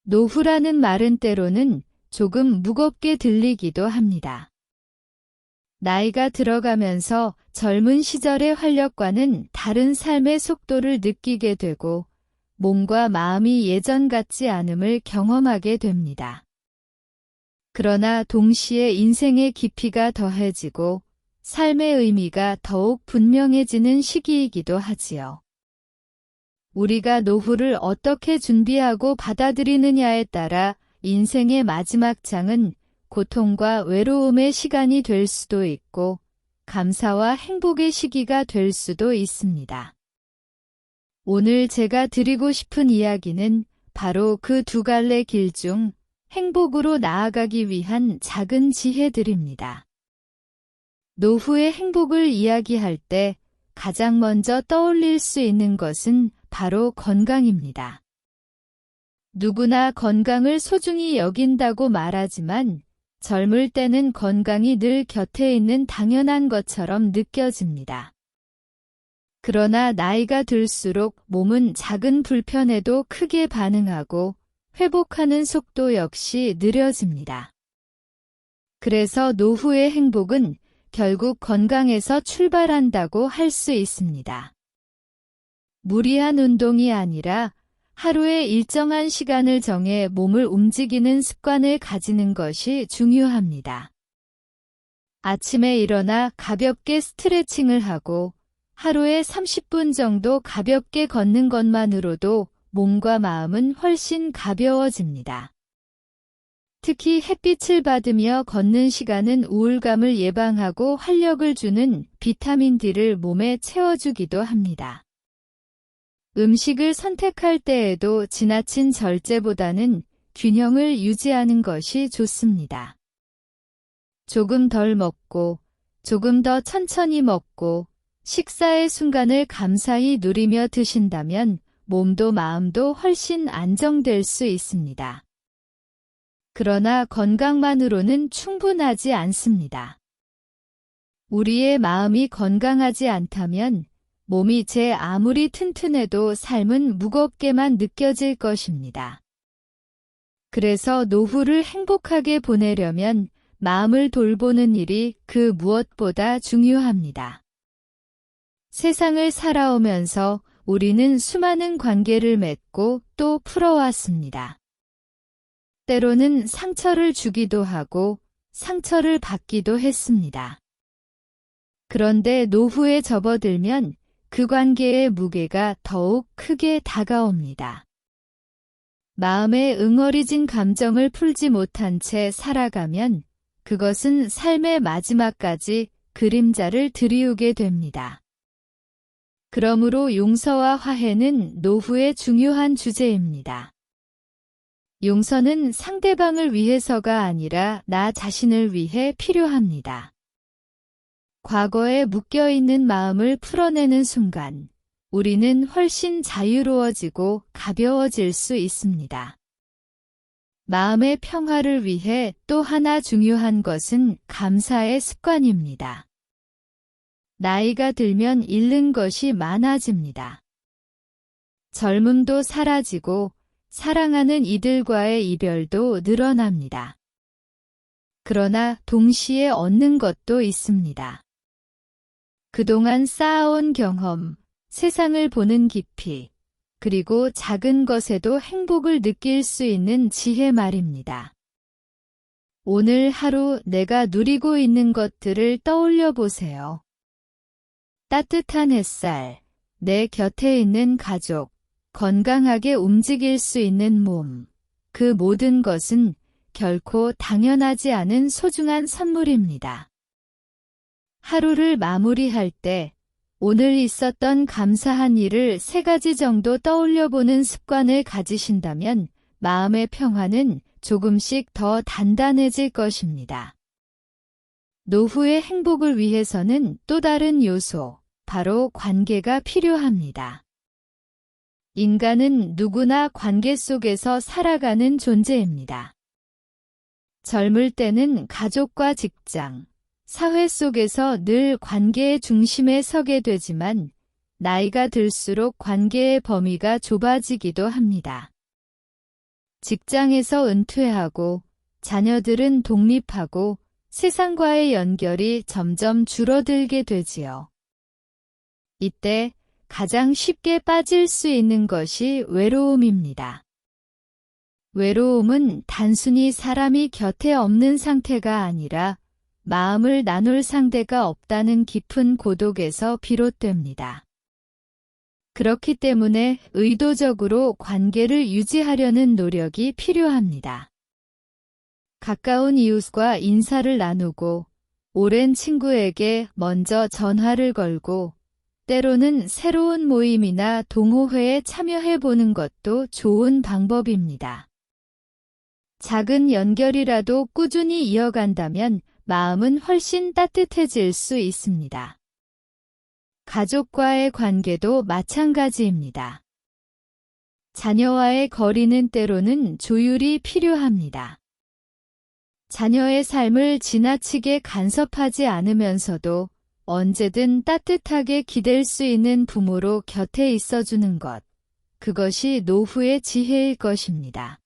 노후라는 말은 때로는 조금 무겁게 들리기도 합니다. 나이가 들어가면서 젊은 시절의 활력과는 다른 삶의 속도를 느끼게 되고 몸과 마음이 예전 같지 않음을 경험하게 됩니다. 그러나 동시에 인생의 깊이가 더해지고 삶의 의미가 더욱 분명해지는 시기이기도 하지요. 우리가 노후를 어떻게 준비하고 받아들이느냐에 따라 인생의 마지막 장은 고통과 외로움의 시간이 될 수도 있고 감사와 행복의 시기가 될 수도 있습니다. 오늘 제가 드리고 싶은 이야기는 바로 그 두 갈래 길 중 행복으로 나아가기 위한 작은 지혜들입니다. 노후의 행복을 이야기할 때 가장 먼저 떠올릴 수 있는 것은 바로 건강입니다. 누구나 건강을 소중히 여긴다고 말하지만 젊을 때는 건강이 늘 곁에 있는 당연한 것처럼 느껴집니다. 그러나 나이가 들수록 몸은 작은 불편에도 크게 반응하고 회복하는 속도 역시 느려집니다. 그래서 노후의 행복은 결국 건강에서 출발한다고 할 수 있습니다. 무리한 운동이 아니라 하루에 일정한 시간을 정해 몸을 움직이는 습관을 가지는 것이 중요합니다. 아침에 일어나 가볍게 스트레칭을 하고 하루에 30분 정도 가볍게 걷는 것만으로도 몸과 마음은 훨씬 가벼워집니다. 특히 햇빛을 받으며 걷는 시간은 우울감을 예방하고 활력을 주는 비타민 D를 몸에 채워주기도 합니다. 음식을 선택할 때에도 지나친 절제보다는 균형을 유지하는 것이 좋습니다. 조금 덜 먹고 조금 더 천천히 먹고 식사의 순간을 감사히 누리며 드신다면 몸도 마음도 훨씬 안정될 수 있습니다. 그러나 건강만으로는 충분하지 않습니다. 우리의 마음이 건강하지 않다면 몸이 제 아무리 튼튼해도 삶은 무겁게만 느껴질 것입니다. 그래서 노후를 행복하게 보내려면 마음을 돌보는 일이 그 무엇보다 중요합니다. 세상을 살아오면서 우리는 수많은 관계를 맺고 또 풀어왔습니다. 때로는 상처를 주기도 하고 상처를 받기도 했습니다. 그런데 노후에 접어들면 그 관계의 무게가 더욱 크게 다가옵니다. 마음에 응어리진 감정을 풀지 못한 채 살아가면 그것은 삶의 마지막까지 그림자를 드리우게 됩니다. 그러므로 용서와 화해는 노후의 중요한 주제입니다. 용서는 상대방을 위해서가 아니라 나 자신을 위해 필요합니다. 과거에 묶여있는 마음을 풀어내는 순간 우리는 훨씬 자유로워지고 가벼워질 수 있습니다. 마음의 평화를 위해 또 하나 중요한 것은 감사의 습관입니다. 나이가 들면 잃는 것이 많아집니다. 젊음도 사라지고 사랑하는 이들과의 이별도 늘어납니다. 그러나 동시에 얻는 것도 있습니다. 그동안 쌓아온 경험, 세상을 보는 깊이, 그리고 작은 것에도 행복을 느낄 수 있는 지혜 말입니다. 오늘 하루 내가 누리고 있는 것들을 떠올려 보세요. 따뜻한 햇살, 내 곁에 있는 가족, 건강하게 움직일 수 있는 몸, 그 모든 것은 결코 당연하지 않은 소중한 선물입니다. 하루를 마무리할 때 오늘 있었던 감사한 일을 3가지 정도 떠올려보는 습관을 가지신다면 마음의 평화는 조금씩 더 단단해질 것입니다. 노후의 행복을 위해서는 또 다른 요소, 바로 관계가 필요합니다. 인간은 누구나 관계 속에서 살아가는 존재입니다. 젊을 때는 가족과 직장, 사회 속에서 늘 관계의 중심에 서게 되지만 나이가 들수록 관계의 범위가 좁아지기도 합니다. 직장에서 은퇴하고 자녀들은 독립하고 세상과의 연결이 점점 줄어들게 되지요. 이때 가장 쉽게 빠질 수 있는 것이 외로움입니다. 외로움은 단순히 사람이 곁에 없는 상태가 아니라 마음을 나눌 상대가 없다는 깊은 고독에서 비롯됩니다. 그렇기 때문에 의도적으로 관계를 유지하려는 노력이 필요합니다. 가까운 이웃과 인사를 나누고 오랜 친구에게 먼저 전화를 걸고 때로는 새로운 모임이나 동호회에 참여해보는 것도 좋은 방법입니다. 작은 연결이라도 꾸준히 이어간다면 마음은 훨씬 따뜻해질 수 있습니다. 가족과의 관계도 마찬가지입니다. 자녀와의 거리는 때로는 조율이 필요합니다. 자녀의 삶을 지나치게 간섭하지 않으면서도 언제든 따뜻하게 기댈 수 있는 부모로 곁에 있어주는 것, 그것이 노후의 지혜일 것입니다.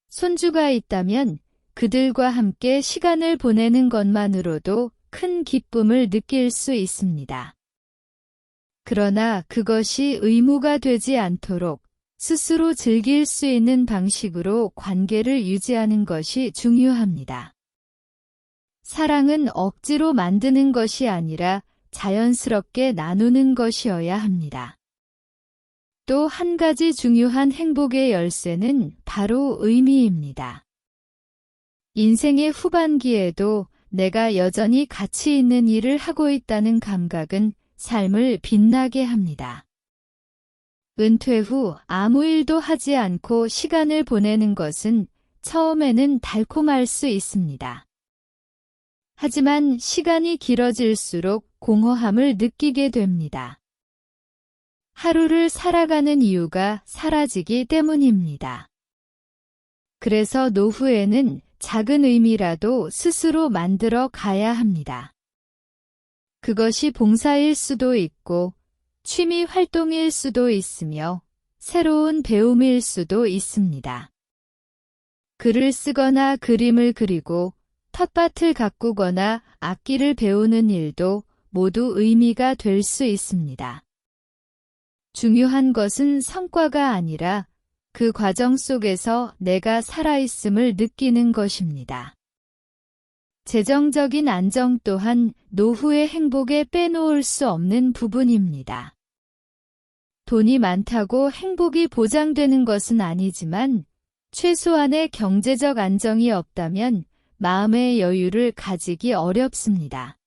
손주가 있다면 그들과 함께 시간을 보내는 것만으로도 큰 기쁨을 느낄 수 있습니다. 그러나 그것이 의무가 되지 않도록 스스로 즐길 수 있는 방식으로 관계를 유지하는 것이 중요합니다. 사랑은 억지로 만드는 것이 아니라 자연스럽게 나누는 것이어야 합니다. 또 한 가지 중요한 행복의 열쇠는 바로 의미입니다. 인생의 후반기에도 내가 여전히 가치 있는 일을 하고 있다는 감각은 삶을 빛나게 합니다. 은퇴 후 아무 일도 하지 않고 시간을 보내는 것은 처음에는 달콤할 수 있습니다. 하지만 시간이 길어질수록 공허함을 느끼게 됩니다. 하루를 살아가는 이유가 사라지기 때문입니다. 그래서 노후에는 작은 의미라도 스스로 만들어 가야 합니다. 그것이 봉사일 수도 있고 취미 활동일 수도 있으며 새로운 배움일 수도 있습니다. 글을 쓰거나 그림을 그리고 텃밭을 가꾸거나 악기를 배우는 일도 모두 의미가 될 수 있습니다. 중요한 것은 성과가 아니라 그 과정 속에서 내가 살아있음을 느끼는 것입니다. 재정적인 안정 또한 노후의 행복에 빼놓을 수 없는 부분입니다. 돈이 많다고 행복이 보장되는 것은 아니지만 최소한의 경제적 안정이 없다면 마음의 여유를 가지기 어렵습니다.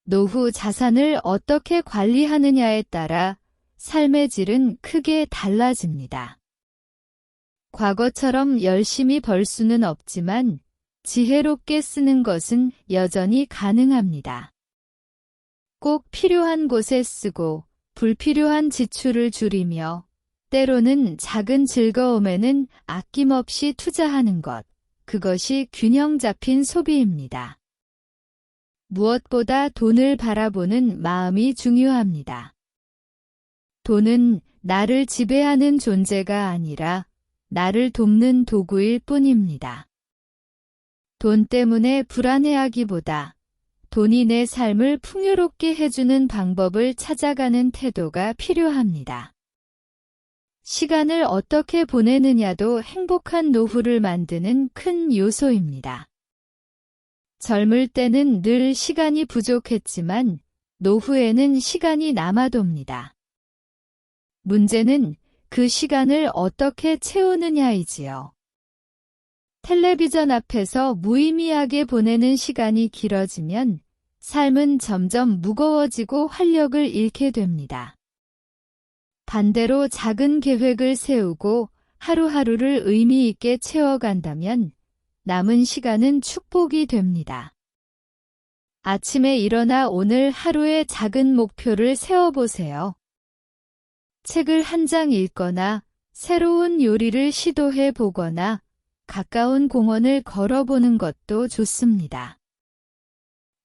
노후 자산을 어떻게 관리하느냐에 따라 삶의 질은 크게 달라집니다. 과거처럼 열심히 벌 수는 없지만 지혜롭게 쓰는 것은 여전히 가능합니다. 꼭 필요한 곳에 쓰고 불필요한 지출을 줄이며 때로는 작은 즐거움에는 아낌없이 투자하는 것, 그것이 균형 잡힌 소비입니다. 무엇보다 돈을 바라보는 마음이 중요합니다. 돈은 나를 지배하는 존재가 아니라 나를 돕는 도구일 뿐입니다. 돈 때문에 불안해하기보다 돈이 내 삶을 풍요롭게 해주는 방법을 찾아가는 태도가 필요합니다. 시간을 어떻게 보내느냐도 행복한 노후를 만드는 큰 요소입니다. 젊을 때는 늘 시간이 부족했지만 노후에는 시간이 남아돕니다. 문제는 그 시간을 어떻게 채우느냐이지요. 텔레비전 앞에서 무의미하게 보내는 시간이 길어지면 삶은 점점 무거워지고 활력을 잃게 됩니다. 반대로 작은 계획을 세우고 하루하루를 의미 있게 채워간다면 남은 시간은 축복이 됩니다. 아침에 일어나 오늘 하루의 작은 목표를 세워보세요. 책을 한 장 읽거나 새로운 요리를 시도해 보거나 가까운 공원을 걸어보는 것도 좋습니다.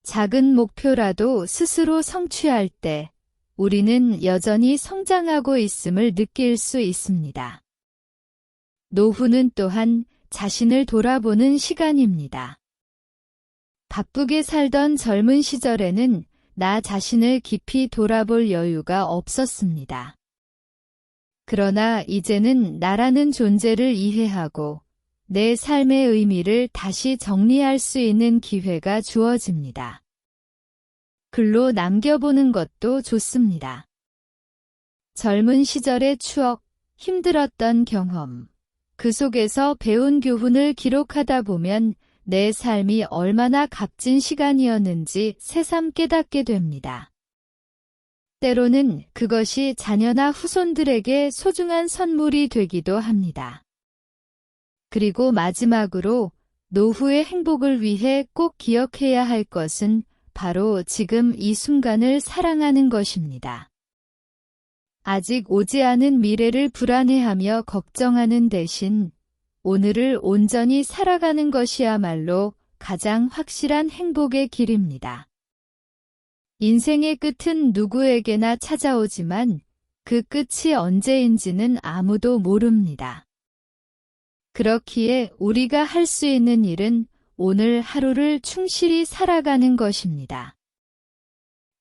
작은 목표라도 스스로 성취할 때 우리는 여전히 성장하고 있음을 느낄 수 있습니다. 노후는 또한 자신을 돌아보는 시간입니다. 바쁘게 살던 젊은 시절에는 나 자신을 깊이 돌아볼 여유가 없었습니다. 그러나 이제는 나라는 존재를 이해하고 내 삶의 의미를 다시 정리할 수 있는 기회가 주어집니다. 글로 남겨보는 것도 좋습니다. 젊은 시절의 추억, 힘들었던 경험, 그 속에서 배운 교훈을 기록하다 보면 내 삶이 얼마나 값진 시간이었는지 새삼 깨닫게 됩니다. 때로는 그것이 자녀나 후손들에게 소중한 선물이 되기도 합니다. 그리고 마지막으로 노후의 행복을 위해 꼭 기억해야 할 것은 바로 지금 이 순간을 사랑하는 것입니다. 아직 오지 않은 미래를 불안해하며 걱정하는 대신 오늘을 온전히 살아가는 것이야말로 가장 확실한 행복의 길입니다. 인생의 끝은 누구에게나 찾아오지만 그 끝이 언제인지는 아무도 모릅니다. 그렇기에 우리가 할 수 있는 일은 오늘 하루를 충실히 살아가는 것입니다.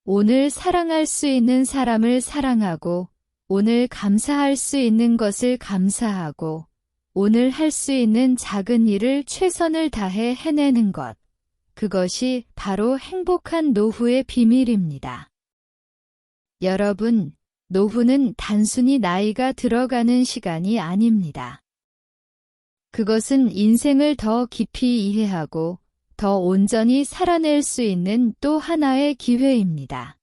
오늘 사랑할 수 있는 사람을 사랑하고, 오늘 감사할 수 있는 것을 감사하고, 오늘 할 수 있는 작은 일을 최선을 다해 해내는 것. 그것이 바로 행복한 노후의 비밀입니다. 여러분, 노후는 단순히 나이가 들어가는 시간이 아닙니다. 그것은 인생을 더 깊이 이해하고 더 온전히 살아낼 수 있는 또 하나의 기회입니다.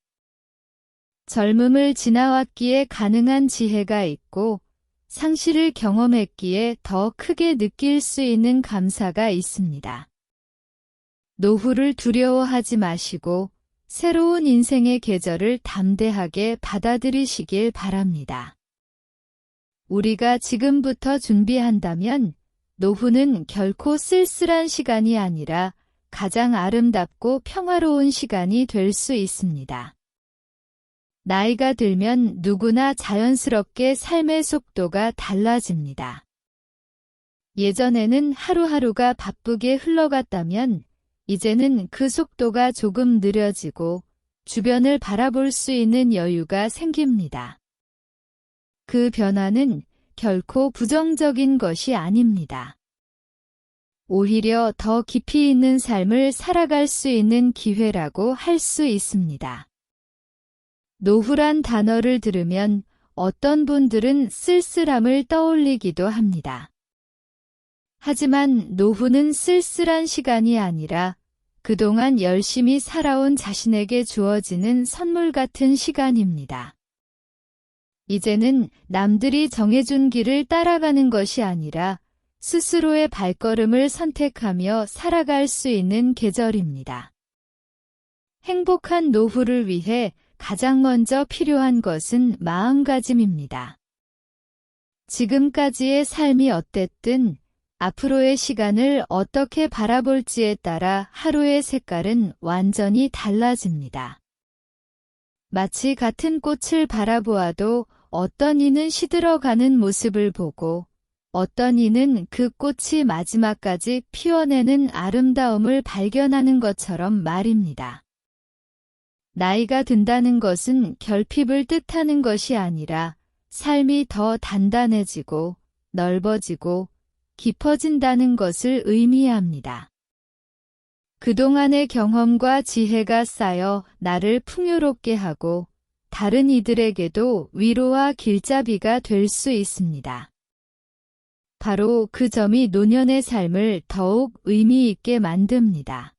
젊음을 지나왔기에 가능한 지혜가 있고 상실을 경험했기에 더 크게 느낄 수 있는 감사가 있습니다. 노후를 두려워하지 마시고 새로운 인생의 계절을 담대하게 받아들이시길 바랍니다. 우리가 지금부터 준비한다면 노후는 결코 쓸쓸한 시간이 아니라 가장 아름답고 평화로운 시간이 될 수 있습니다. 나이가 들면 누구나 자연스럽게 삶의 속도가 달라집니다. 예전에는 하루하루가 바쁘게 흘러갔다면 이제는 그 속도가 조금 느려지고 주변을 바라볼 수 있는 여유가 생깁니다. 그 변화는 결코 부정적인 것이 아닙니다. 오히려 더 깊이 있는 삶을 살아갈 수 있는 기회라고 할 수 있습니다. 노후란 단어를 들으면 어떤 분들은 쓸쓸함을 떠올리기도 합니다. 하지만 노후는 쓸쓸한 시간이 아니라 그동안 열심히 살아온 자신에게 주어지는 선물 같은 시간입니다. 이제는 남들이 정해준 길을 따라가는 것이 아니라 스스로의 발걸음을 선택하며 살아갈 수 있는 계절입니다. 행복한 노후를 위해 가장 먼저 필요한 것은 마음가짐입니다. 지금까지의 삶이 어땠든 앞으로의 시간을 어떻게 바라볼지에 따라 하루의 색깔은 완전히 달라집니다. 마치 같은 꽃을 바라보아도 어떤 이는 시들어가는 모습을 보고 어떤 이는 그 꽃이 마지막까지 피어내는 아름다움을 발견하는 것처럼 말입니다. 나이가 든다는 것은 결핍을 뜻하는 것이 아니라 삶이 더 단단해지고 넓어지고 깊어진다는 것을 의미합니다. 그동안의 경험과 지혜가 쌓여 나를 풍요롭게 하고 다른 이들에게도 위로와 길잡이가 될 수 있습니다. 바로 그 점이 노년의 삶을 더욱 의미 있게 만듭니다.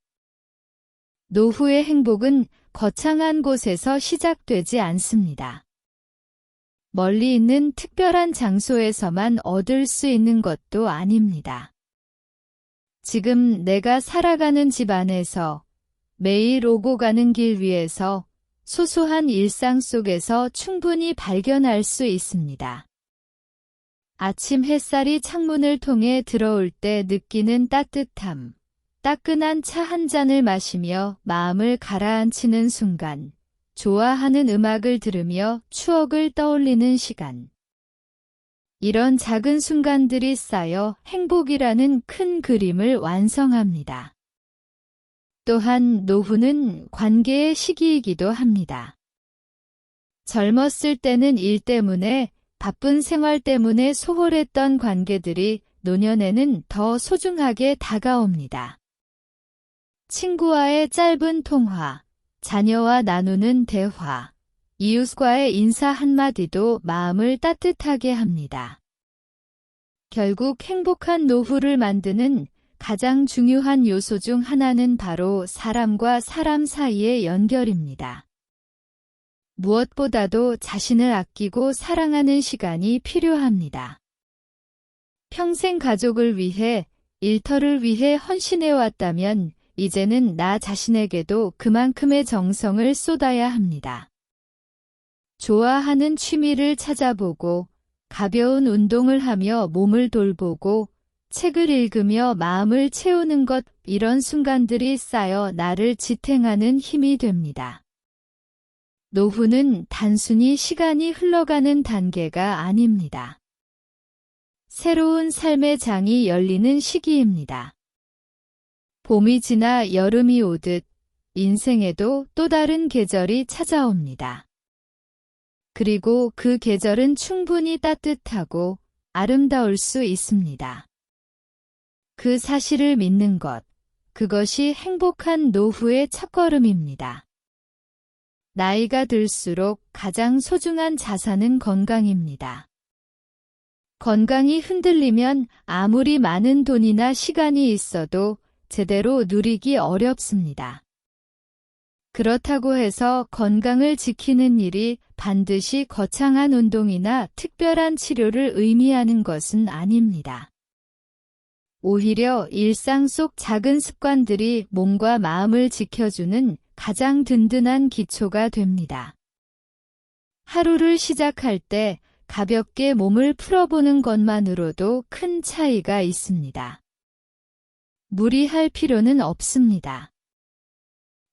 노후의 행복은 거창한 곳에서 시작되지 않습니다. 멀리 있는 특별한 장소에서만 얻을 수 있는 것도 아닙니다. 지금 내가 살아가는 집 안에서, 매일 오고 가는 길 위에서, 소소한 일상 속에서 충분히 발견할 수 있습니다. 아침 햇살이 창문을 통해 들어올 때 느끼는 따뜻함, 따끈한 차 한 잔을 마시며 마음을 가라앉히는 순간, 좋아하는 음악을 들으며 추억을 떠올리는 시간. 이런 작은 순간들이 쌓여 행복이라는 큰 그림을 완성합니다. 또한 노후는 관계의 시기이기도 합니다. 젊었을 때는 일 때문에 바쁜 생활 때문에 소홀했던 관계들이 노년에는 더 소중하게 다가옵니다. 친구와의 짧은 통화, 자녀와 나누는 대화, 이웃과의 인사 한마디도 마음을 따뜻하게 합니다. 결국 행복한 노후를 만드는 가장 중요한 요소 중 하나는 바로 사람과 사람 사이의 연결입니다. 무엇보다도 자신을 아끼고 사랑하는 시간이 필요합니다. 평생 가족을 위해, 일터를 위해 헌신해왔다면 이제는 나 자신에게도 그만큼의 정성을 쏟아야 합니다. 좋아하는 취미를 찾아보고, 가벼운 운동을 하며 몸을 돌보고, 책을 읽으며 마음을 채우는 것, 이런 순간들이 쌓여 나를 지탱하는 힘이 됩니다. 노후는 단순히 시간이 흘러가는 단계가 아닙니다. 새로운 삶의 장이 열리는 시기입니다. 봄이 지나 여름이 오듯 인생에도 또 다른 계절이 찾아옵니다. 그리고 그 계절은 충분히 따뜻하고 아름다울 수 있습니다. 그 사실을 믿는 것, 그것이 행복한 노후의 첫걸음입니다. 나이가 들수록 가장 소중한 자산은 건강입니다. 건강이 흔들리면 아무리 많은 돈이나 시간이 있어도 제대로 누리기 어렵습니다. 그렇다고 해서 건강을 지키는 일이 반드시 거창한 운동이나 특별한 치료를 의미하는 것은 아닙니다. 오히려 일상 속 작은 습관들이 몸과 마음을 지켜주는 가장 든든한 기초가 됩니다. 하루를 시작할 때 가볍게 몸을 풀어보는 것만으로도 큰 차이가 있습니다. 무리할 필요는 없습니다.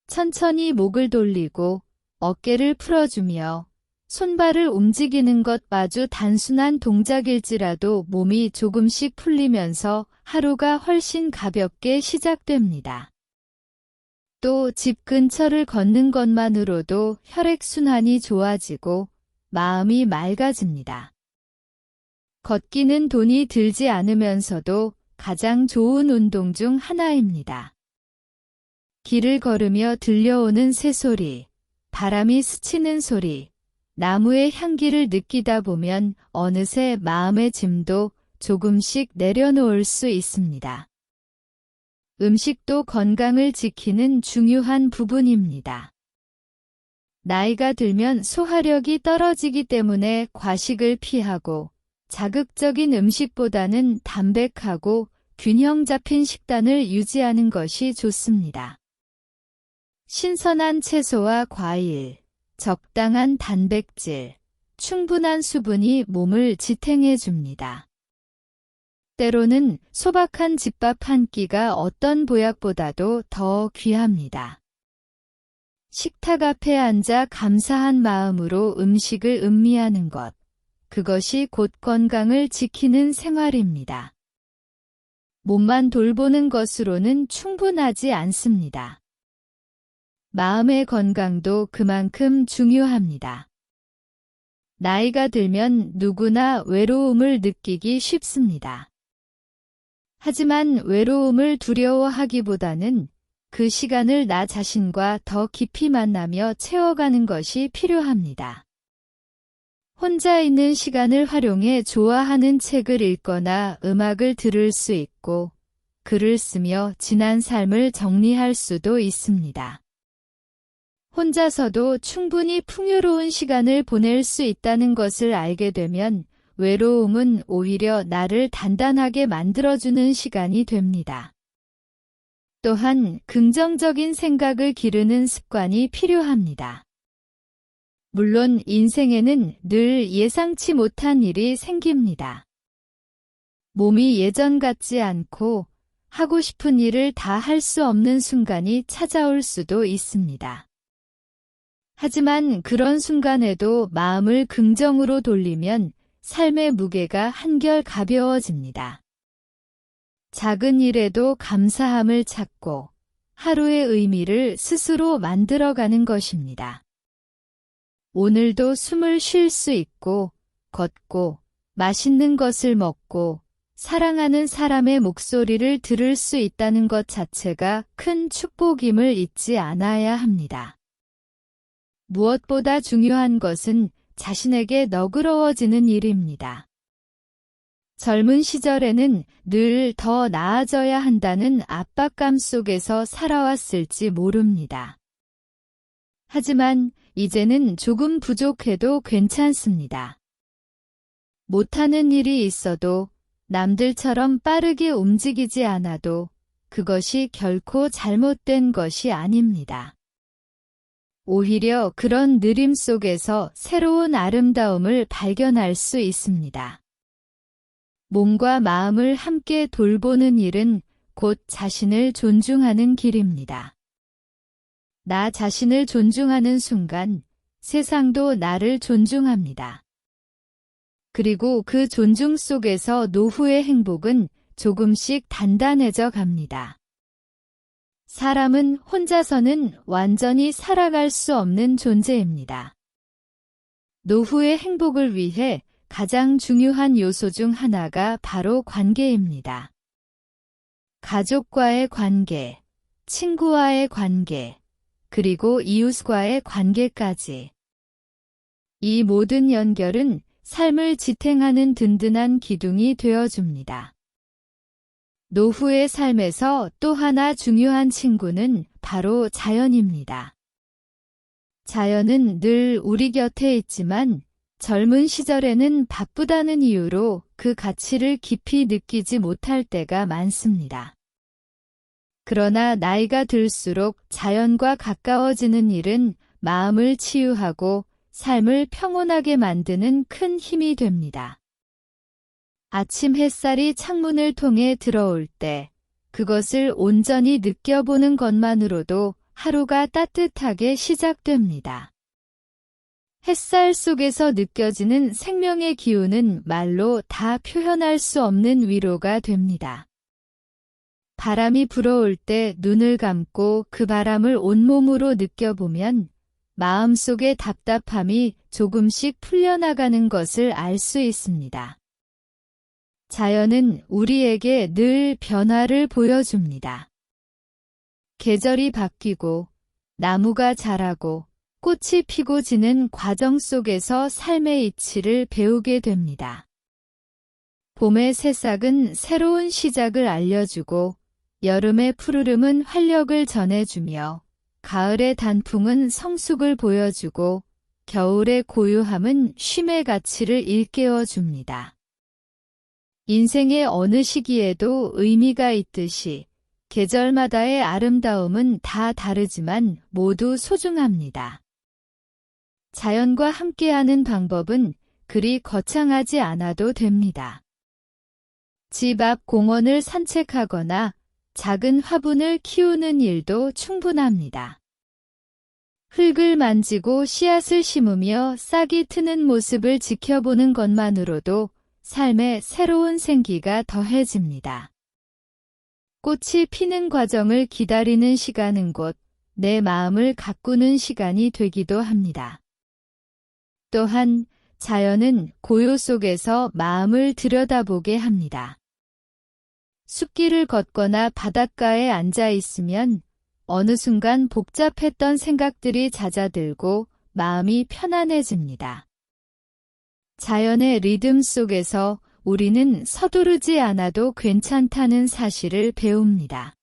천천히 목을 돌리고 어깨를 풀어주며 손발을 움직이는 것 아주 단순한 동작일지라도 몸이 조금씩 풀리면서 하루가 훨씬 가볍게 시작됩니다. 또 집 근처를 걷는 것만으로도 혈액순환이 좋아지고 마음이 맑아집니다. 걷기는 돈이 들지 않으면서도 가장 좋은 운동 중 하나입니다. 길을 걸으며 들려오는 새소리, 바람이 스치는 소리, 나무의 향기를 느끼다 보면 어느새 마음의 짐도 조금씩 내려놓을 수 있습니다. 음식도 건강을 지키는 중요한 부분입니다. 나이가 들면 소화력이 떨어지기 때문에 과식을 피하고 자극적인 음식보다는 담백하고 균형 잡힌 식단을 유지하는 것이 좋습니다. 신선한 채소와 과일, 적당한 단백질, 충분한 수분이 몸을 지탱해 줍니다. 때로는 소박한 집밥 한 끼가 어떤 보약보다도 더 귀합니다. 식탁 앞에 앉아 감사한 마음으로 음식을 음미하는 것, 그것이 곧 건강을 지키는 생활입니다. 몸만 돌보는 것으로는 충분하지 않습니다. 마음의 건강도 그만큼 중요합니다. 나이가 들면 누구나 외로움을 느끼기 쉽습니다. 하지만 외로움을 두려워하기보다는 그 시간을 나 자신과 더 깊이 만나며 채워가는 것이 필요합니다. 혼자 있는 시간을 활용해 좋아하는 책을 읽거나 음악을 들을 수 있고 글을 쓰며 지난 삶을 정리할 수도 있습니다. 혼자서도 충분히 풍요로운 시간을 보낼 수 있다는 것을 알게 되면 외로움은 오히려 나를 단단하게 만들어주는 시간이 됩니다. 또한 긍정적인 생각을 기르는 습관이 필요합니다. 물론 인생에는 늘 예상치 못한 일이 생깁니다. 몸이 예전 같지 않고 하고 싶은 일을 다 할 수 없는 순간이 찾아올 수도 있습니다. 하지만 그런 순간에도 마음을 긍정으로 돌리면 삶의 무게가 한결 가벼워집니다. 작은 일에도 감사함을 찾고 하루의 의미를 스스로 만들어가는 것입니다. 오늘도 숨을 쉴 수 있고, 걷고, 맛있는 것을 먹고, 사랑하는 사람의 목소리를 들을 수 있다는 것 자체가 큰 축복임을 잊지 않아야 합니다. 무엇보다 중요한 것은 자신에게 너그러워지는 일입니다. 젊은 시절에는 늘 더 나아져야 한다는 압박감 속에서 살아왔을지 모릅니다. 하지만 이제는 조금 부족해도 괜찮습니다. 못하는 일이 있어도 남들처럼 빠르게 움직이지 않아도 그것이 결코 잘못된 것이 아닙니다. 오히려 그런 느림 속에서 새로운 아름다움을 발견할 수 있습니다. 몸과 마음을 함께 돌보는 일은 곧 자신을 존중하는 길입니다. 나 자신을 존중하는 순간 세상도 나를 존중합니다. 그리고 그 존중 속에서 노후의 행복은 조금씩 단단해져 갑니다. 사람은 혼자서는 완전히 살아갈 수 없는 존재입니다. 노후의 행복을 위해 가장 중요한 요소 중 하나가 바로 관계입니다. 가족과의 관계, 친구와의 관계, 그리고 이웃과의 관계까지. 이 모든 연결은 삶을 지탱하는 든든한 기둥이 되어줍니다. 노후의 삶에서 또 하나 중요한 친구는 바로 자연입니다. 자연은 늘 우리 곁에 있지만 젊은 시절에는 바쁘다는 이유로 그 가치를 깊이 느끼지 못할 때가 많습니다. 그러나 나이가 들수록 자연과 가까워지는 일은 마음을 치유하고 삶을 평온하게 만드는 큰 힘이 됩니다. 아침 햇살이 창문을 통해 들어올 때 그것을 온전히 느껴보는 것만으로도 하루가 따뜻하게 시작됩니다. 햇살 속에서 느껴지는 생명의 기운은 말로 다 표현할 수 없는 위로가 됩니다. 바람이 불어올 때 눈을 감고 그 바람을 온몸으로 느껴보면 마음속의 답답함이 조금씩 풀려나가는 것을 알 수 있습니다. 자연은 우리에게 늘 변화를 보여줍니다. 계절이 바뀌고 나무가 자라고 꽃이 피고 지는 과정 속에서 삶의 이치를 배우게 됩니다. 봄의 새싹은 새로운 시작을 알려주고 여름의 푸르름은 활력을 전해주며 가을의 단풍은 성숙을 보여주고 겨울의 고요함은 쉼의 가치를 일깨워줍니다. 인생의 어느 시기에도 의미가 있듯이 계절마다의 아름다움은 다 다르지만 모두 소중합니다. 자연과 함께하는 방법은 그리 거창하지 않아도 됩니다. 집 앞 공원을 산책하거나 작은 화분을 키우는 일도 충분합니다. 흙을 만지고 씨앗을 심으며 싹이 트는 모습을 지켜보는 것만으로도 삶에 새로운 생기가 더해집니다. 꽃이 피는 과정을 기다리는 시간은 곧 내 마음을 가꾸는 시간이 되기도 합니다. 또한 자연은 고요 속에서 마음을 들여다보게 합니다. 숲길을 걷거나 바닷가에 앉아 있으면 어느 순간 복잡했던 생각들이 잦아들고 마음이 편안해집니다. 자연의 리듬 속에서 우리는 서두르지 않아도 괜찮다는 사실을 배웁니다.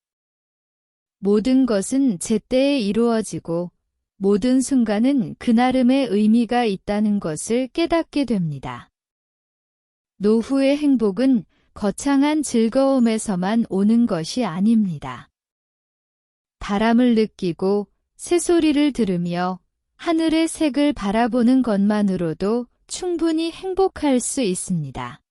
모든 것은 제때에 이루어지고 모든 순간은 그나름의 의미가 있다는 것을 깨닫게 됩니다. 노후의 행복은 거창한 즐거움에서만 오는 것이 아닙니다. 바람을 느끼고 새소리를 들으며 하늘의 색을 바라보는 것만으로도 충분히 행복할 수 있습니다.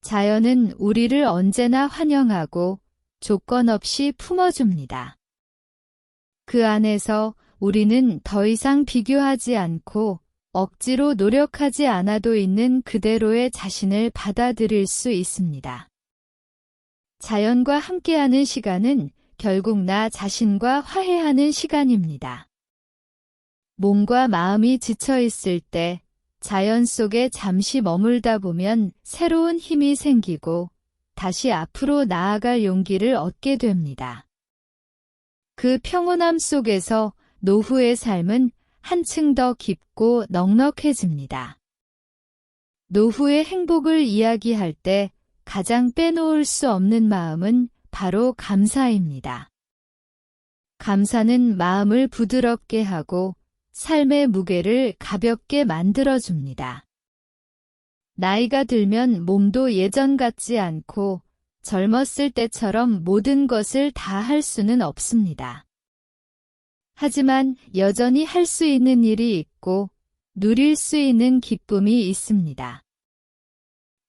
자연은 우리를 언제나 환영하고 조건 없이 품어줍니다. 그 안에서 우리는 더 이상 비교하지 않고 억지로 노력하지 않아도 있는 그대로의 자신을 받아들일 수 있습니다. 자연과 함께하는 시간은 결국 나 자신과 화해하는 시간입니다. 몸과 마음이 지쳐 있을 때 자연 속에 잠시 머물다 보면 새로운 힘이 생기고 다시 앞으로 나아갈 용기를 얻게 됩니다. 그 평온함 속에서 노후의 삶은 한층 더 깊고 넉넉해집니다. 노후의 행복을 이야기할 때 가장 빼놓을 수 없는 마음은 바로 감사입니다. 감사는 마음을 부드럽게 하고 삶의 무게를 가볍게 만들어줍니다. 나이가 들면 몸도 예전 같지 않고 젊었을 때처럼 모든 것을 다 할 수는 없습니다. 하지만 여전히 할 수 있는 일이 있고 누릴 수 있는 기쁨이 있습니다.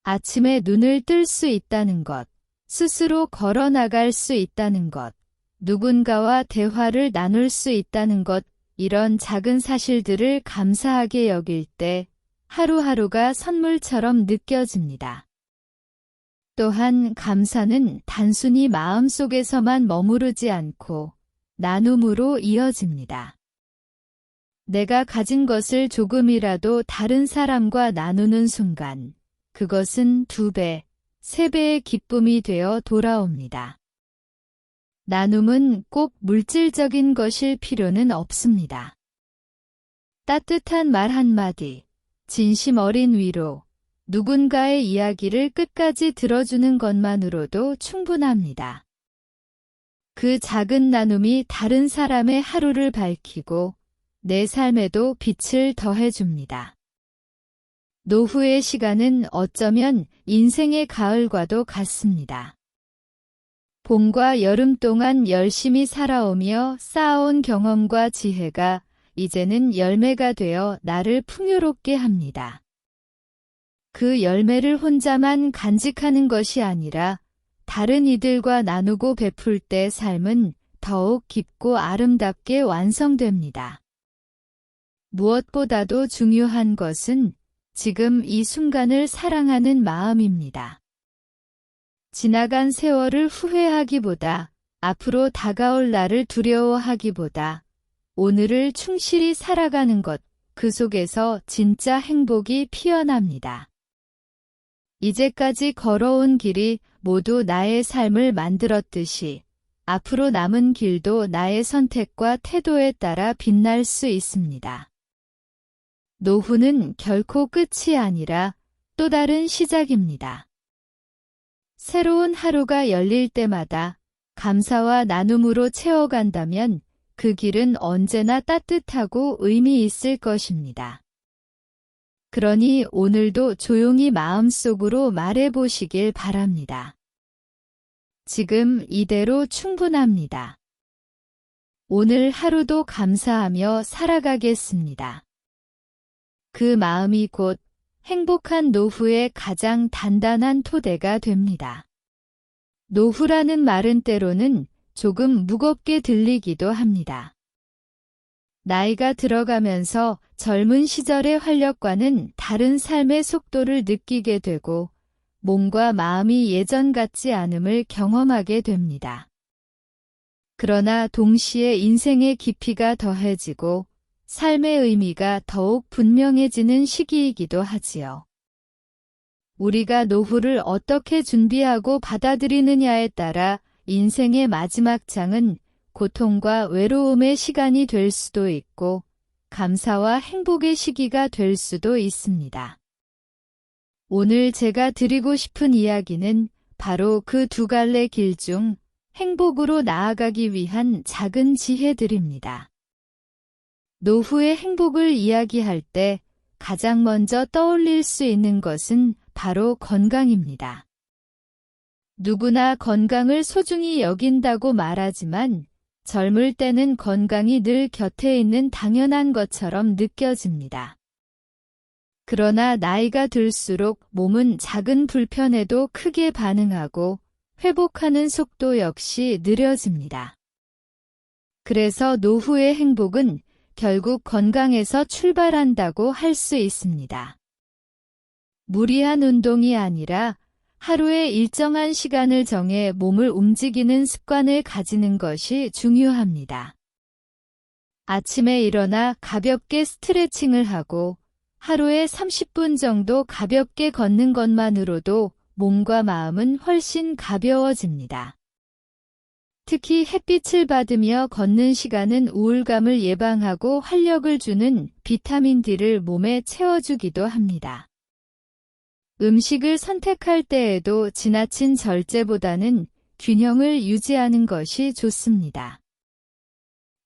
아침에 눈을 뜰 수 있다는 것, 스스로 걸어 나갈 수 있다는 것, 누군가와 대화를 나눌 수 있다는 것, 이런 작은 사실들을 감사하게 여길 때 하루하루가 선물처럼 느껴집니다. 또한 감사는 단순히 마음속에서만 머무르지 않고 나눔으로 이어집니다. 내가 가진 것을 조금이라도 다른 사람과 나누는 순간 그것은 2배, 3배의 기쁨이 되어 돌아옵니다. 나눔은 꼭 물질적인 것일 필요는 없습니다. 따뜻한 말 한마디, 진심 어린 위로, 누군가의 이야기를 끝까지 들어주는 것만으로도 충분합니다. 그 작은 나눔이 다른 사람의 하루를 밝히고 내 삶에도 빛을 더해줍니다. 노후의 시간은 어쩌면 인생의 가을과도 같습니다. 봄과 여름 동안 열심히 살아오며 쌓아온 경험과 지혜가 이제는 열매가 되어 나를 풍요롭게 합니다. 그 열매를 혼자만 간직하는 것이 아니라 다른 이들과 나누고 베풀 때 삶은 더욱 깊고 아름답게 완성됩니다. 무엇보다도 중요한 것은 지금 이 순간을 사랑하는 마음입니다. 지나간 세월을 후회하기보다 앞으로 다가올 날을 두려워하기보다 오늘을 충실히 살아가는 것, 그 속에서 진짜 행복이 피어납니다. 이제까지 걸어온 길이 모두 나의 삶을 만들었듯이 앞으로 남은 길도 나의 선택과 태도에 따라 빛날 수 있습니다. 노후는 결코 끝이 아니라 또 다른 시작입니다. 새로운 하루가 열릴 때마다 감사와 나눔으로 채워간다면 그 길은 언제나 따뜻하고 의미 있을 것입니다. 그러니 오늘도 조용히 마음속으로 말해보시길 바랍니다. 지금 이대로 충분합니다. 오늘 하루도 감사하며 살아가겠습니다. 그 마음이 곧 행복한 노후의 가장 단단한 토대가 됩니다. 노후라는 말은 때로는 조금 무겁게 들리기도 합니다. 나이가 들어가면서 젊은 시절의 활력과는 다른 삶의 속도를 느끼게 되고 몸과 마음이 예전 같지 않음을 경험하게 됩니다. 그러나 동시에 인생의 깊이가 더해지고 삶의 의미가 더욱 분명해지는 시기이기도 하지요. 우리가 노후를 어떻게 준비하고 받아들이느냐에 따라 인생의 마지막 장은 고통과 외로움의 시간이 될 수도 있고 감사와 행복의 시기가 될 수도 있습니다. 오늘 제가 드리고 싶은 이야기는 바로 그 2갈래 길 중 행복으로 나아가기 위한 작은 지혜들입니다. 노후의 행복을 이야기할 때 가장 먼저 떠올릴 수 있는 것은 바로 건강입니다. 누구나 건강을 소중히 여긴다고 말하지만 젊을 때는 건강이 늘 곁에 있는 당연한 것처럼 느껴집니다. 그러나 나이가 들수록 몸은 작은 불편에도 크게 반응하고 회복하는 속도 역시 느려집니다. 그래서 노후의 행복은 결국 건강에서 출발한다고 할 수 있습니다. 무리한 운동이 아니라 하루에 일정한 시간을 정해 몸을 움직이는 습관을 가지는 것이 중요합니다. 아침에 일어나 가볍게 스트레칭을 하고 하루에 30분 정도 가볍게 걷는 것만으로도 몸과 마음은 훨씬 가벼워집니다. 특히 햇빛을 받으며 걷는 시간은 우울감을 예방하고 활력을 주는 비타민 D를 몸에 채워주기도 합니다. 음식을 선택할 때에도 지나친 절제보다는 균형을 유지하는 것이 좋습니다.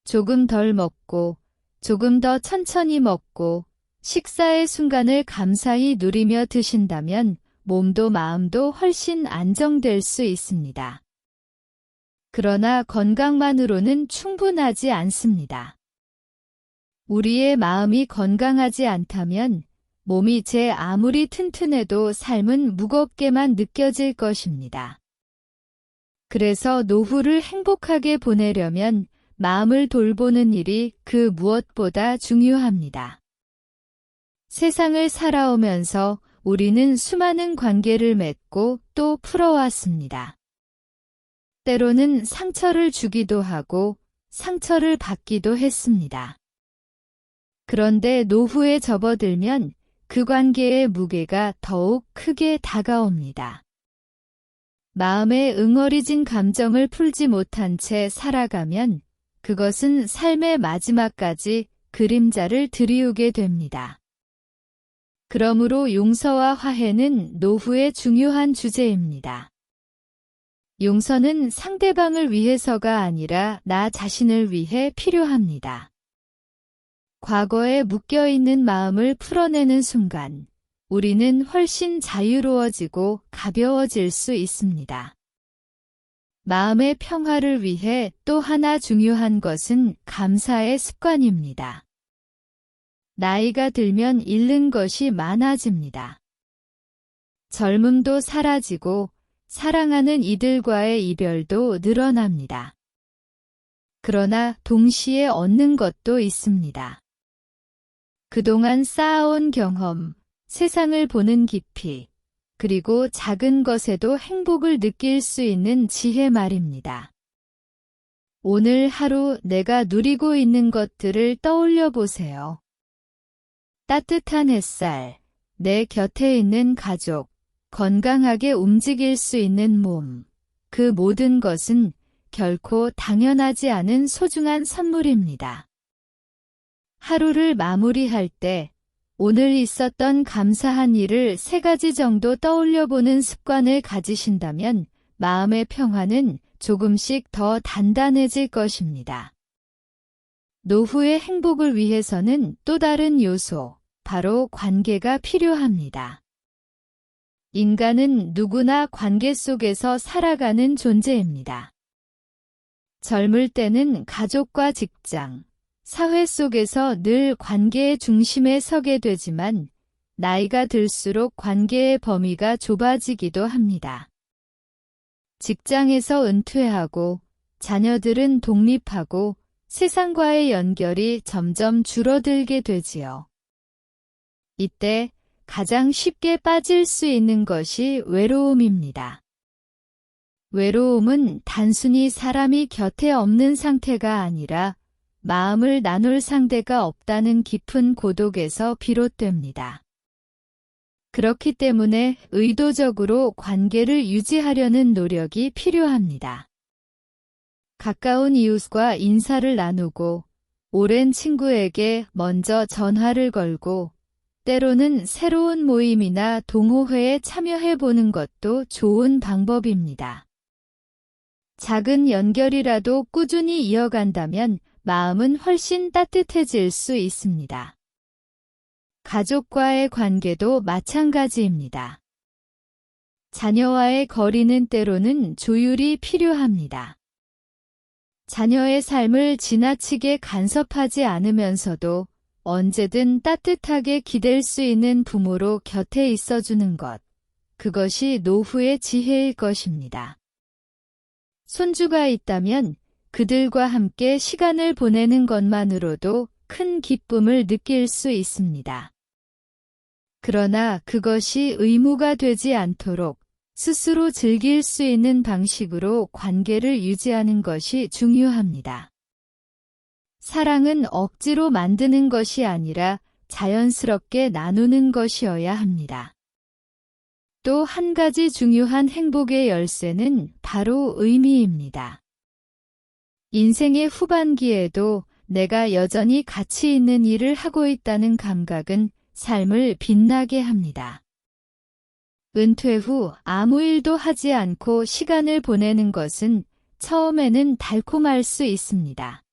조금 덜 먹고, 조금 더 천천히 먹고, 식사의 순간을 감사히 누리며 드신다면 몸도 마음도 훨씬 안정될 수 있습니다. 그러나 건강만으로는 충분하지 않습니다. 우리의 마음이 건강하지 않다면 몸이 제 아무리 튼튼해도 삶은 무겁게만 느껴질 것입니다. 그래서 노후를 행복하게 보내려면 마음을 돌보는 일이 그 무엇보다 중요합니다. 세상을 살아오면서 우리는 수많은 관계를 맺고 또 풀어왔습니다. 때로는 상처를 주기도 하고 상처를 받기도 했습니다. 그런데 노후에 접어들면 그 관계의 무게가 더욱 크게 다가옵니다. 마음에 응어리진 감정을 풀지 못한 채 살아가면 그것은 삶의 마지막까지 그림자를 드리우게 됩니다. 그러므로 용서와 화해는 노후의 중요한 주제입니다. 용서는 상대방을 위해서가 아니라 나 자신을 위해 필요합니다. 과거에 묶여있는 마음을 풀어내는 순간 우리는 훨씬 자유로워지고 가벼워질 수 있습니다. 마음의 평화를 위해 또 하나 중요한 것은 감사의 습관입니다. 나이가 들면 잃는 것이 많아집니다. 젊음도 사라지고 사랑하는 이들과의 이별도 늘어납니다. 그러나 동시에 얻는 것도 있습니다. 그동안 쌓아온 경험, 세상을 보는 깊이, 그리고 작은 것에도 행복을 느낄 수 있는 지혜 말입니다. 오늘 하루 내가 누리고 있는 것들을 떠올려 보세요. 따뜻한 햇살, 내 곁에 있는 가족, 건강하게 움직일 수 있는 몸, 그 모든 것은 결코 당연하지 않은 소중한 선물입니다. 하루를 마무리할 때 오늘 있었던 감사한 일을 3가지 정도 떠올려보는 습관을 가지신다면 마음의 평화는 조금씩 더 단단해질 것입니다. 노후의 행복을 위해서는 또 다른 요소, 바로 관계가 필요합니다. 인간은 누구나 관계 속에서 살아가는 존재입니다. 젊을 때는 가족과 직장, 사회 속에서 늘 관계의 중심에 서게 되지만 나이가 들수록 관계의 범위가 좁아지기도 합니다. 직장에서 은퇴하고 자녀들은 독립하고 세상과의 연결이 점점 줄어들게 되지요. 이때 가장 쉽게 빠질 수 있는 것이 외로움입니다. 외로움은 단순히 사람이 곁에 없는 상태가 아니라 마음을 나눌 상대가 없다는 깊은 고독에서 비롯됩니다. 그렇기 때문에 의도적으로 관계를 유지하려는 노력이 필요합니다. 가까운 이웃과 인사를 나누고 오랜 친구에게 먼저 전화를 걸고 때로는 새로운 모임이나 동호회에 참여해보는 것도 좋은 방법입니다. 작은 연결이라도 꾸준히 이어간다면 마음은 훨씬 따뜻해질 수 있습니다. 가족과의 관계도 마찬가지입니다. 자녀와의 거리는 때로는 조율이 필요합니다. 자녀의 삶을 지나치게 간섭하지 않으면서도 언제든 따뜻하게 기댈 수 있는 부모로 곁에 있어주는 것, 그것이 노후의 지혜일 것입니다. 손주가 있다면 그들과 함께 시간을 보내는 것만으로도 큰 기쁨을 느낄 수 있습니다. 그러나 그것이 의무가 되지 않도록 스스로 즐길 수 있는 방식으로 관계를 유지하는 것이 중요합니다. 사랑은 억지로 만드는 것이 아니라 자연스럽게 나누는 것이어야 합니다. 또 한 가지 중요한 행복의 열쇠는 바로 의미입니다. 인생의 후반기에도 내가 여전히 가치 있는 일을 하고 있다는 감각은 삶을 빛나게 합니다. 은퇴 후 아무 일도 하지 않고 시간을 보내는 것은 처음에는 달콤할 수 있습니다.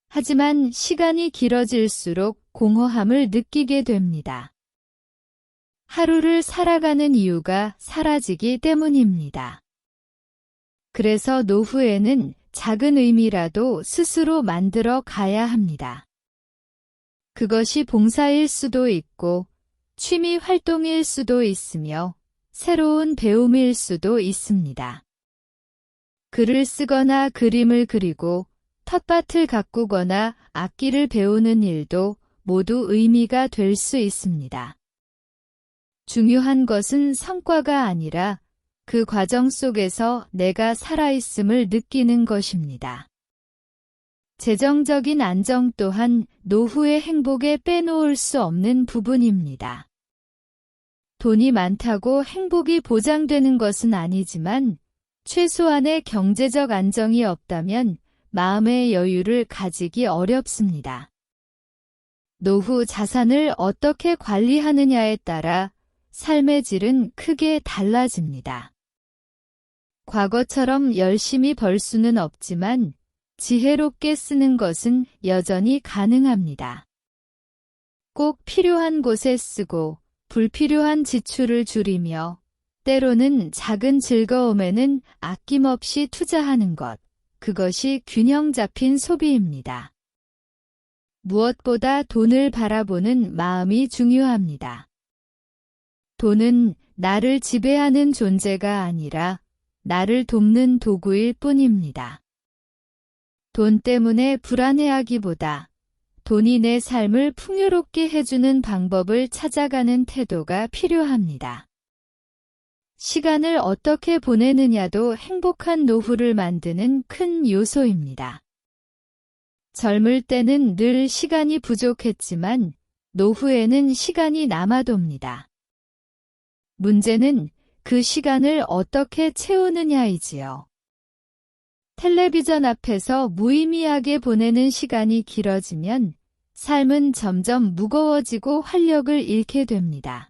하지만 시간이 길어질수록 공허함을 느끼게 됩니다. 하루를 살아가는 이유가 사라지기 때문입니다. 그래서 노후에는 작은 의미라도 스스로 만들어 가야 합니다. 그것이 봉사일 수도 있고 취미 활동일 수도 있으며 새로운 배움일 수도 있습니다. 글을 쓰거나 그림을 그리고 텃밭을 가꾸거나 악기를 배우는 일도 모두 의미가 될 수 있습니다. 중요한 것은 성과가 아니라 그 과정 속에서 내가 살아있음을 느끼는 것입니다. 재정적인 안정 또한 노후의 행복에 빼놓을 수 없는 부분입니다. 돈이 많다고 행복이 보장되는 것은 아니지만 최소한의 경제적 안정이 없다면 마음의 여유를 가지기 어렵습니다. 노후 자산을 어떻게 관리하느냐에 따라 삶의 질은 크게 달라집니다. 과거처럼 열심히 벌 수는 없지만 지혜롭게 쓰는 것은 여전히 가능합니다. 꼭 필요한 곳에 쓰고 불필요한 지출을 줄이며 때로는 작은 즐거움에는 아낌없이 투자하는 것, 그것이 균형 잡힌 소비입니다. 무엇보다 돈을 바라보는 마음이 중요합니다. 돈은 나를 지배하는 존재가 아니라 나를 돕는 도구일 뿐입니다. 돈 때문에 불안해하기보다 돈이 내 삶을 풍요롭게 해주는 방법을 찾아가는 태도가 필요합니다. 시간을 어떻게 보내느냐도 행복한 노후를 만드는 큰 요소입니다. 젊을 때는 늘 시간이 부족했지만 노후에는 시간이 남아돕니다. 문제는 그 시간을 어떻게 채우느냐이지요. 텔레비전 앞에서 무의미하게 보내는 시간이 길어지면 삶은 점점 무거워지고 활력을 잃게 됩니다.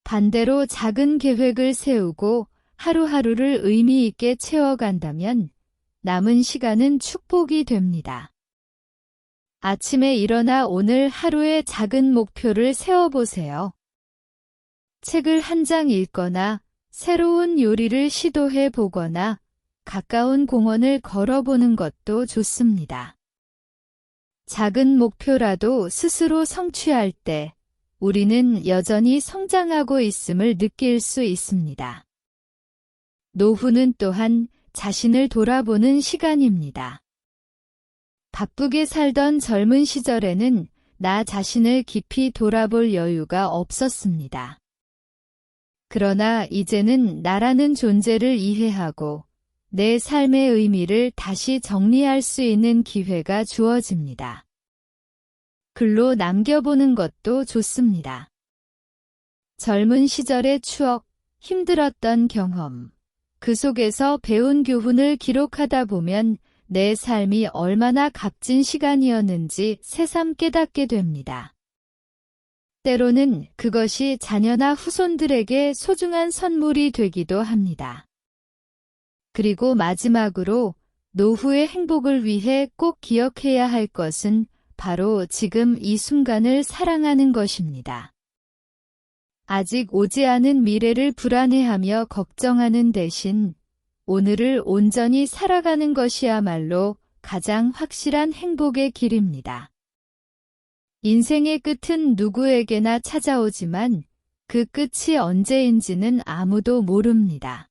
반대로 작은 계획을 세우고 하루하루를 의미 있게 채워간다면 남은 시간은 축복이 됩니다. 아침에 일어나 오늘 하루의 작은 목표를 세워보세요. 책을 한 장 읽거나 새로운 요리를 시도해 보거나 가까운 공원을 걸어보는 것도 좋습니다. 작은 목표라도 스스로 성취할 때 우리는 여전히 성장하고 있음을 느낄 수 있습니다. 노후는 또한 자신을 돌아보는 시간입니다. 바쁘게 살던 젊은 시절에는 나 자신을 깊이 돌아볼 여유가 없었습니다. 그러나 이제는 나라는 존재를 이해하고 내 삶의 의미를 다시 정리할 수 있는 기회가 주어집니다. 글로 남겨보는 것도 좋습니다. 젊은 시절의 추억, 힘들었던 경험, 그 속에서 배운 교훈을 기록하다 보면 내 삶이 얼마나 값진 시간이었는지 새삼 깨닫게 됩니다. 때로는 그것이 자녀나 후손들에게 소중한 선물이 되기도 합니다. 그리고 마지막으로 노후의 행복을 위해 꼭 기억해야 할 것은 바로 지금 이 순간을 사랑하는 것입니다. 아직 오지 않은 미래를 불안해하며 걱정하는 대신 오늘을 온전히 살아가는 것이야말로 가장 확실한 행복의 길입니다. 인생의 끝은 누구에게나 찾아오지만 그 끝이 언제인지는 아무도 모릅니다.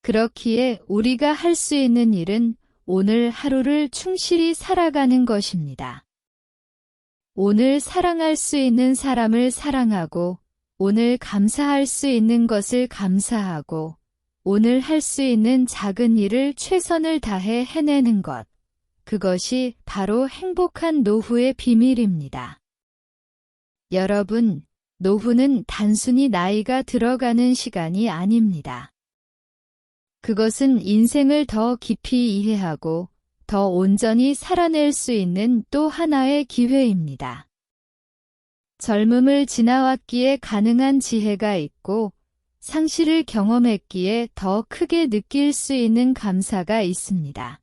그렇기에 우리가 할 수 있는 일은 오늘 하루를 충실히 살아가는 것입니다. 오늘 사랑할 수 있는 사람을 사랑하고, 오늘 감사할 수 있는 것을 감사하고, 오늘 할 수 있는 작은 일을 최선을 다해 해내는 것. 그것이 바로 행복한 노후의 비밀입니다. 여러분, 노후는 단순히 나이가 들어가는 시간이 아닙니다. 그것은 인생을 더 깊이 이해하고 더 온전히 살아낼 수 있는 또 하나의 기회입니다. 젊음을 지나왔기에 가능한 지혜가 있고 상실을 경험했기에 더 크게 느낄 수 있는 감사가 있습니다.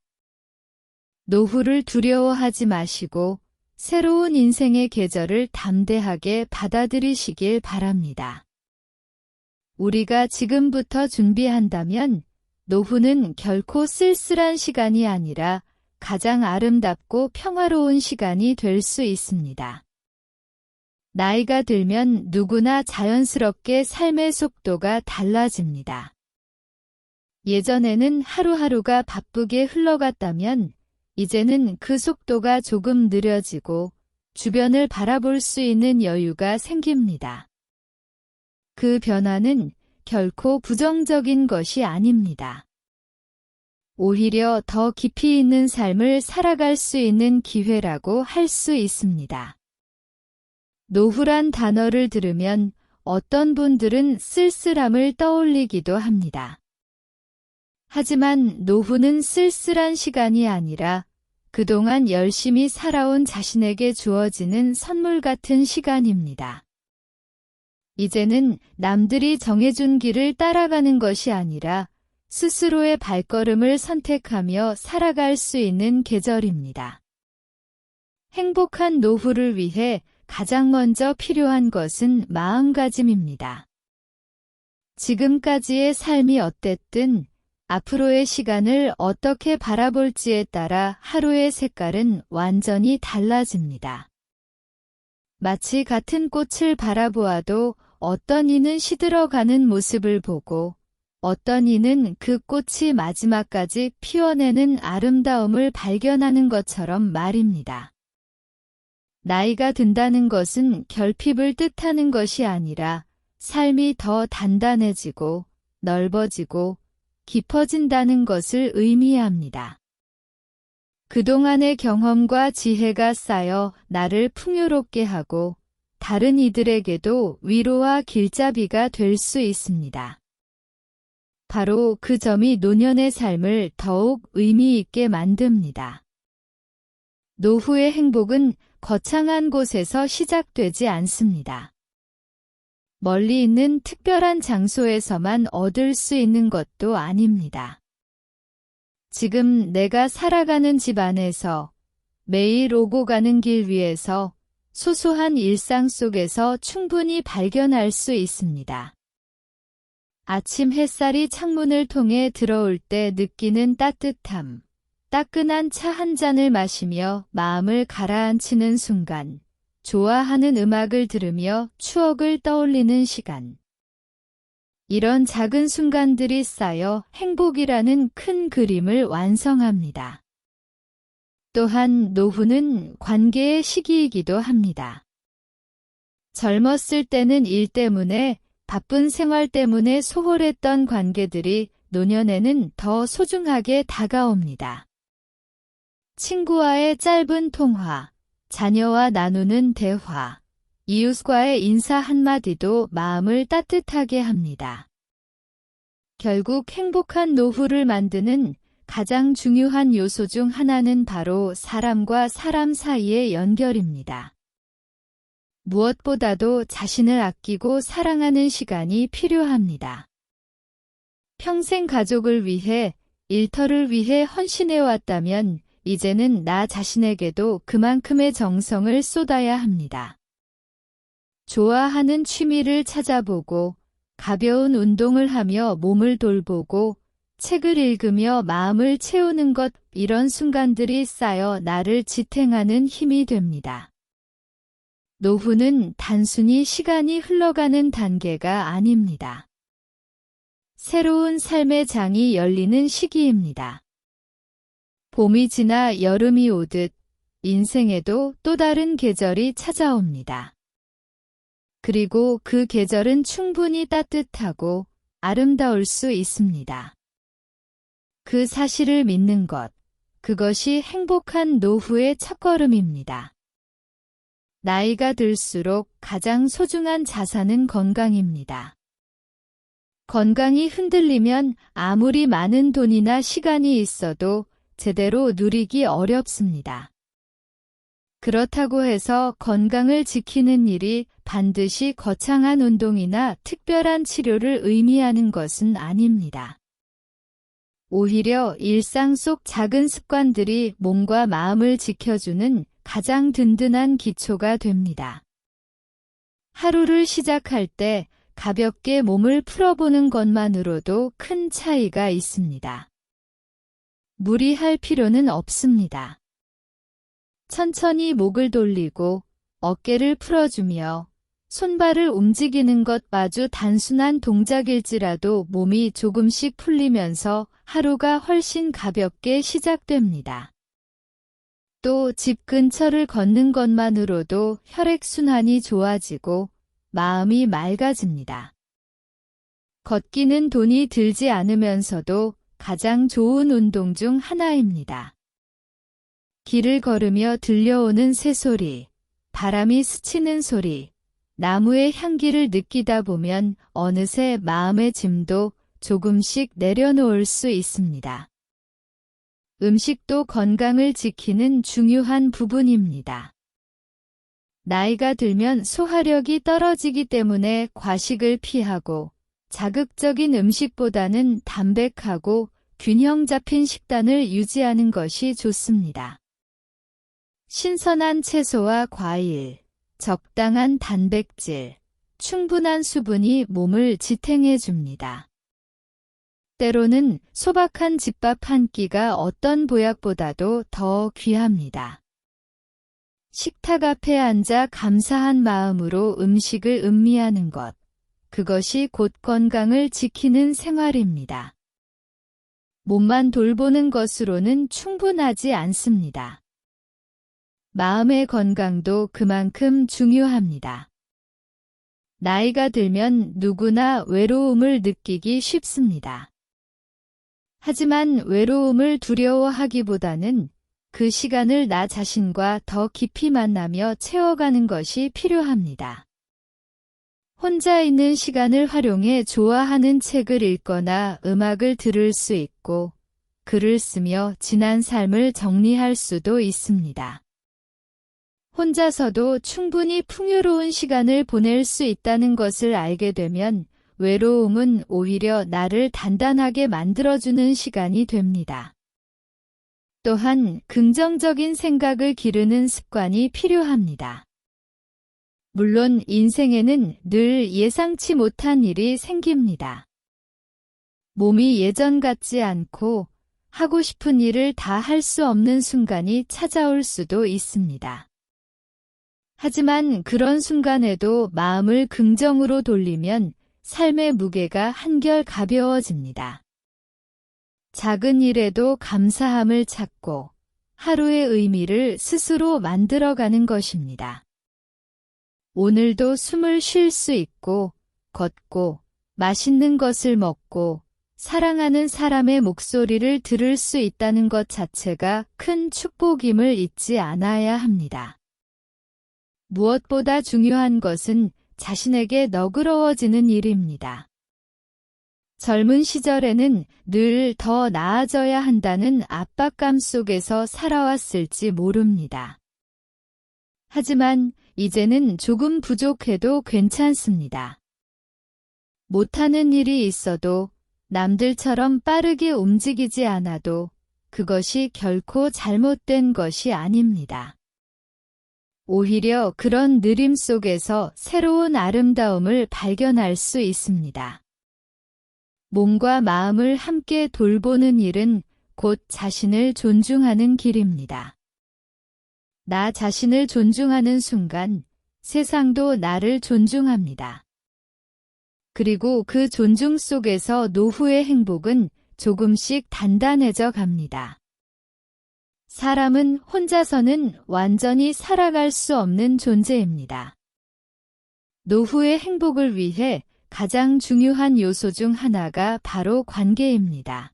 노후를 두려워하지 마시고 새로운 인생의 계절을 담대하게 받아들이시길 바랍니다. 우리가 지금부터 준비한다면 노후는 결코 쓸쓸한 시간이 아니라 가장 아름답고 평화로운 시간이 될 수 있습니다. 나이가 들면 누구나 자연스럽게 삶의 속도가 달라집니다. 예전에는 하루하루가 바쁘게 흘러갔다면 이제는 그 속도가 조금 느려지고 주변을 바라볼 수 있는 여유가 생깁니다. 그 변화는 결코 부정적인 것이 아닙니다. 오히려 더 깊이 있는 삶을 살아갈 수 있는 기회라고 할 수 있습니다. 노후란 단어를 들으면 어떤 분들은 쓸쓸함을 떠올리기도 합니다. 하지만 노후는 쓸쓸한 시간이 아니라 그동안 열심히 살아온 자신에게 주어지는 선물 같은 시간입니다. 이제는 남들이 정해준 길을 따라가는 것이 아니라 스스로의 발걸음을 선택하며 살아갈 수 있는 계절입니다. 행복한 노후를 위해 가장 먼저 필요한 것은 마음가짐입니다. 지금까지의 삶이 어땠든 앞으로의 시간을 어떻게 바라볼지에 따라 하루의 색깔은 완전히 달라집니다. 마치 같은 꽃을 바라보아도 어떤 이는 시들어가는 모습을 보고 어떤 이는 그 꽃이 마지막까지 피어내는 아름다움을 발견하는 것처럼 말입니다. 나이가 든다는 것은 결핍을 뜻하는 것이 아니라 삶이 더 단단해지고 넓어지고 깊어진다는 것을 의미합니다. 그동안의 경험과 지혜가 쌓여 나를 풍요롭게 하고 다른 이들에게도 위로와 길잡이가 될 수 있습니다. 바로 그 점이 노년의 삶을 더욱 의미 있게 만듭니다. 노후의 행복은 거창한 곳에서 시작되지 않습니다. 멀리 있는 특별한 장소에서만 얻을 수 있는 것도 아닙니다. 지금 내가 살아가는 집 안에서, 매일 오고 가는 길 위에서, 소소한 일상 속에서 충분히 발견할 수 있습니다. 아침 햇살이 창문을 통해 들어올 때 느끼는 따뜻함, 따끈한 차 한 잔을 마시며 마음을 가라앉히는 순간, 좋아하는 음악을 들으며 추억을 떠올리는 시간. 이런 작은 순간들이 쌓여 행복이라는 큰 그림을 완성합니다. 또한 노후는 관계의 시기이기도 합니다. 젊었을 때는 일 때문에 바쁜 생활 때문에 소홀했던 관계들이 노년에는 더 소중하게 다가옵니다. 친구와의 짧은 통화, 자녀와 나누는 대화, 이웃과의 인사 한마디도 마음을 따뜻하게 합니다. 결국 행복한 노후를 만드는 가장 중요한 요소 중 하나는 바로 사람과 사람 사이의 연결입니다. 무엇보다도 자신을 아끼고 사랑하는 시간이 필요합니다. 평생 가족을 위해, 일터를 위해 헌신해왔다면 이제는 나 자신에게도 그만큼의 정성을 쏟아야 합니다. 좋아하는 취미를 찾아보고, 가벼운 운동을 하며 몸을 돌보고, 책을 읽으며 마음을 채우는 것, 이런 순간들이 쌓여 나를 지탱하는 힘이 됩니다. 노후는 단순히 시간이 흘러가는 단계가 아닙니다. 새로운 삶의 장이 열리는 시기입니다. 봄이 지나 여름이 오듯 인생에도 또 다른 계절이 찾아옵니다. 그리고 그 계절은 충분히 따뜻하고 아름다울 수 있습니다. 그 사실을 믿는 것, 그것이 행복한 노후의 첫걸음입니다. 나이가 들수록 가장 소중한 자산은 건강입니다. 건강이 흔들리면 아무리 많은 돈이나 시간이 있어도 제대로 누리기 어렵습니다. 그렇다고 해서 건강을 지키는 일이 반드시 거창한 운동이나 특별한 치료를 의미하는 것은 아닙니다. 오히려 일상 속 작은 습관들이 몸과 마음을 지켜주는 가장 든든한 기초가 됩니다. 하루를 시작할 때 가볍게 몸을 풀어보는 것만으로도 큰 차이가 있습니다. 무리할 필요는 없습니다. 천천히 목을 돌리고 어깨를 풀어주며 손발을 움직이는 것 아주 단순한 동작일지라도 몸이 조금씩 풀리면서 하루가 훨씬 가볍게 시작됩니다. 또 집 근처를 걷는 것만으로도 혈액순환이 좋아지고 마음이 맑아집니다. 걷기는 돈이 들지 않으면서도 가장 좋은 운동 중 하나입니다. 길을 걸으며 들려오는 새소리, 바람이 스치는 소리, 나무의 향기를 느끼다 보면 어느새 마음의 짐도 조금씩 내려놓을 수 있습니다. 음식도 건강을 지키는 중요한 부분입니다. 나이가 들면 소화력이 떨어지기 때문에 과식을 피하고 자극적인 음식보다는 담백하고 균형 잡힌 식단을 유지하는 것이 좋습니다. 신선한 채소와 과일, 적당한 단백질, 충분한 수분이 몸을 지탱해 줍니다. 때로는 소박한 집밥 한 끼가 어떤 보약보다도 더 귀합니다. 식탁 앞에 앉아 감사한 마음으로 음식을 음미하는 것, 그것이 곧 건강을 지키는 생활입니다. 몸만 돌보는 것으로는 충분하지 않습니다. 마음의 건강도 그만큼 중요합니다. 나이가 들면 누구나 외로움을 느끼기 쉽습니다. 하지만 외로움을 두려워하기보다는 그 시간을 나 자신과 더 깊이 만나며 채워가는 것이 필요합니다. 혼자 있는 시간을 활용해 좋아하는 책을 읽거나 음악을 들을 수 있고, 글을 쓰며 지난 삶을 정리할 수도 있습니다. 혼자서도 충분히 풍요로운 시간을 보낼 수 있다는 것을 알게 되면 외로움은 오히려 나를 단단하게 만들어주는 시간이 됩니다. 또한 긍정적인 생각을 기르는 습관이 필요합니다. 물론 인생에는 늘 예상치 못한 일이 생깁니다. 몸이 예전 같지 않고 하고 싶은 일을 다 할 수 없는 순간이 찾아올 수도 있습니다. 하지만 그런 순간에도 마음을 긍정으로 돌리면 삶의 무게가 한결 가벼워집니다. 작은 일에도 감사함을 찾고 하루의 의미를 스스로 만들어가는 것입니다. 오늘도 숨을 쉴 수 있고, 걷고, 맛있는 것을 먹고, 사랑하는 사람의 목소리를 들을 수 있다는 것 자체가 큰 축복임을 잊지 않아야 합니다. 무엇보다 중요한 것은 자신에게 너그러워지는 일입니다. 젊은 시절에는 늘 더 나아져야 한다는 압박감 속에서 살아왔을지 모릅니다. 하지만 이제는 조금 부족해도 괜찮습니다. 못하는 일이 있어도 남들처럼 빠르게 움직이지 않아도 그것이 결코 잘못된 것이 아닙니다. 오히려 그런 느림 속에서 새로운 아름다움을 발견할 수 있습니다. 몸과 마음을 함께 돌보는 일은 곧 자신을 존중하는 길입니다. 나 자신을 존중하는 순간 세상도 나를 존중합니다. 그리고 그 존중 속에서 노후의 행복은 조금씩 단단해져 갑니다. 사람은 혼자서는 완전히 살아갈 수 없는 존재입니다. 노후의 행복을 위해 가장 중요한 요소 중 하나가 바로 관계입니다.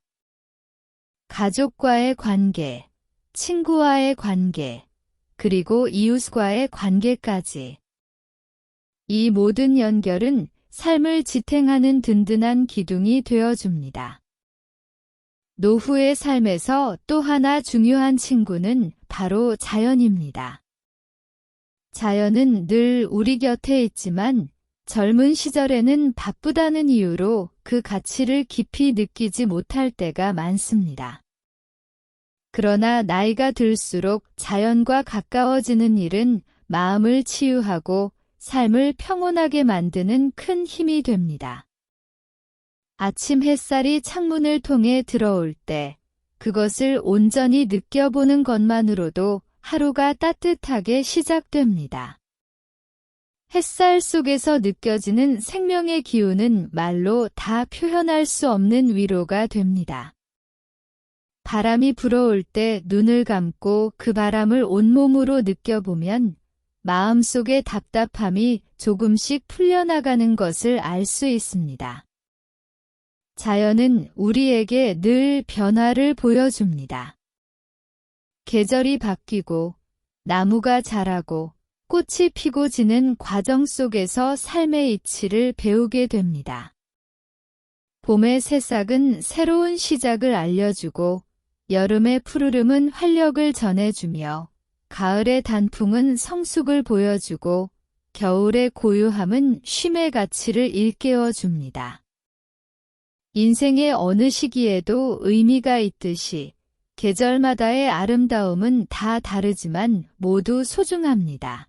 가족과의 관계, 친구와의 관계, 그리고 이웃과의 관계까지. 이 모든 연결은 삶을 지탱하는 든든한 기둥이 되어줍니다. 노후의 삶에서 또 하나 중요한 친구는 바로 자연입니다. 자연은 늘 우리 곁에 있지만 젊은 시절에는 바쁘다는 이유로 그 가치를 깊이 느끼지 못할 때가 많습니다. 그러나 나이가 들수록 자연과 가까워지는 일은 마음을 치유하고 삶을 평온하게 만드는 큰 힘이 됩니다. 아침 햇살이 창문을 통해 들어올 때 그것을 온전히 느껴보는 것만으로도 하루가 따뜻하게 시작됩니다. 햇살 속에서 느껴지는 생명의 기운은 말로 다 표현할 수 없는 위로가 됩니다. 바람이 불어올 때 눈을 감고 그 바람을 온몸으로 느껴보면 마음속의 답답함이 조금씩 풀려나가는 것을 알 수 있습니다. 자연은 우리에게 늘 변화를 보여줍니다. 계절이 바뀌고 나무가 자라고 꽃이 피고 지는 과정 속에서 삶의 이치를 배우게 됩니다. 봄의 새싹은 새로운 시작을 알려주고 여름의 푸르름은 활력을 전해주며 가을의 단풍은 성숙을 보여주고 겨울의 고요함은 쉼의 가치를 일깨워줍니다. 인생의 어느 시기에도 의미가 있듯이 계절마다의 아름다움은 다 다르지만 모두 소중합니다.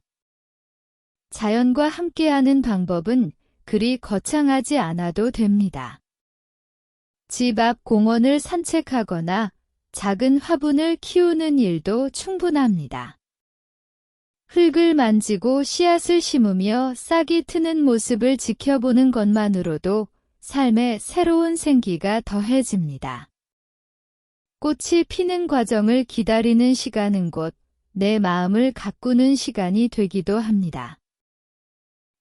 자연과 함께하는 방법은 그리 거창하지 않아도 됩니다. 집 앞 공원을 산책하거나 작은 화분을 키우는 일도 충분합니다. 흙을 만지고 씨앗을 심으며 싹이 트는 모습을 지켜보는 것만으로도 삶에 새로운 생기가 더해집니다. 꽃이 피는 과정을 기다리는 시간은 곧 내 마음을 가꾸는 시간이 되기도 합니다.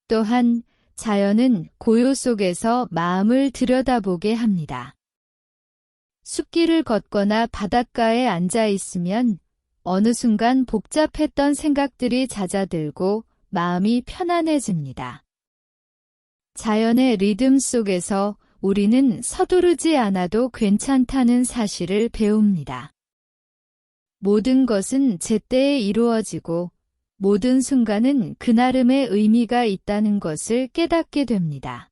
또한 자연은 고요 속에서 마음을 들여다보게 합니다. 숲길을 걷거나 바닷가에 앉아 있으면 어느 순간 복잡했던 생각들이 잦아들고 마음이 편안해집니다. 자연의 리듬 속에서 우리는 서두르지 않아도 괜찮다는 사실을 배웁니다. 모든 것은 제때에 이루어지고 모든 순간은 그나름의 의미가 있다는 것을 깨닫게 됩니다.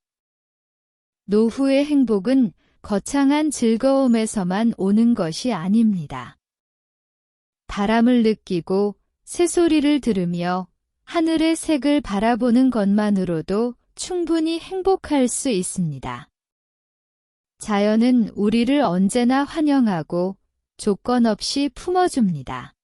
노후의 행복은 거창한 즐거움에서만 오는 것이 아닙니다. 바람을 느끼고 새소리를 들으며 하늘의 색을 바라보는 것만으로도 충분히 행복할 수 있습니다. 자연은 우리를 언제나 환영하고 조건 없이 품어줍니다.